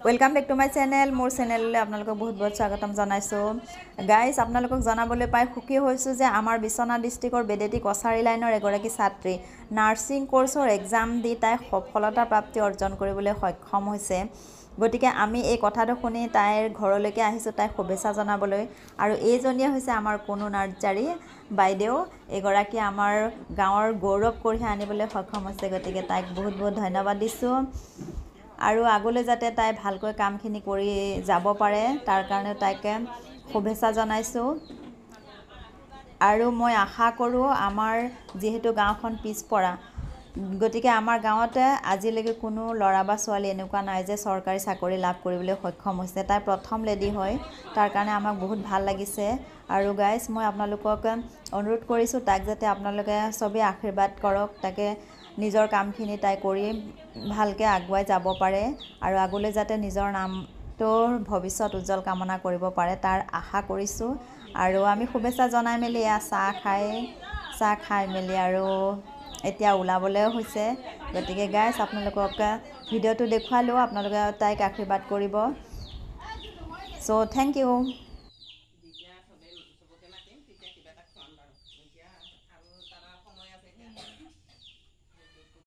welcome back to my channel मोर channel आपनालोक बहुत बहुत स्वागतम जनाइছো गाइस आपनालोকক জানাবলৈ পাই খুকি হৈছো যে আমাৰ বিশ্বনাথ ডিস্ট্ৰিক্টৰ বেদেতি কছাৰী লাইনৰ এগৰাকী ছাত্ৰী নাৰ্সিং কোৰ্সৰ এক্সাম দি তাই সফলতা প্ৰাপ্তি অৰ্জন কৰিবলৈ সক্ষম হৈছে গতিকে আমি এই কথাটো শুনি তাইৰ ঘৰলৈকে আহিছো তাই শুভেচ্ছা জনাবলৈ আৰু এইজনীয়ে হৈছে আমাৰ কোনো নাৰ্জাৰী বাইদেউ এগৰাকী আমাৰ গাঁৱৰ গৌৰৱ কঢ়িয়াই আনিবলৈ সক্ষম হৈছে গতিকে তাইক বহুত বহুত ধন্যবাদ দিছো আৰু আগলৈ যাতে তাই ভালকৈ কামখিনি কৰি যাব পাৰে তাৰ কাৰণে তাইকে শুভেচ্ছা জনাইছো আৰু মই আশা কৰো আমাৰ যেহেতু গাঁওখন পিছপৰা গতিকে আমাৰ গাঁৱতে আজিলৈকে কোনো লৰা বা ছোৱালী এনেকুৱা নাই যে চৰকাৰী চাকৰি লাভ কৰিবলৈ সক্ষম হৈছে তাই প্ৰথম লেডি হয় তাৰ কাৰণে আমাক বহুত ভাল লাগিছে আৰু গাইস মই আপোনালোকক অনুৰোধ কৰিছো তাক যাতে আপোনালোকে সবে আশীৰ্বাদ কৰক তাকে নিজৰ কামখিনি তাই কৰি ভালকে আগুৱাই যাব পাৰে আৰু আগলৈ যাতে নিজৰ নামটোৰ ভৱিষ্যত উজ্জ্বল কামনা কৰিব পাৰে তাৰ আশা কৰিছো আৰু আমি শুভেচ্ছা জনাই মেলি চাহ খাই মেলি আৰু এতিয়া উলাবলৈ হৈছে গতিকে গাইস আপোনালোকক ভিডিওটো দেখুৱালো আপোনালোকে তাইক আশীৰ্বাদ কৰিব সো থ্যাংক ইউ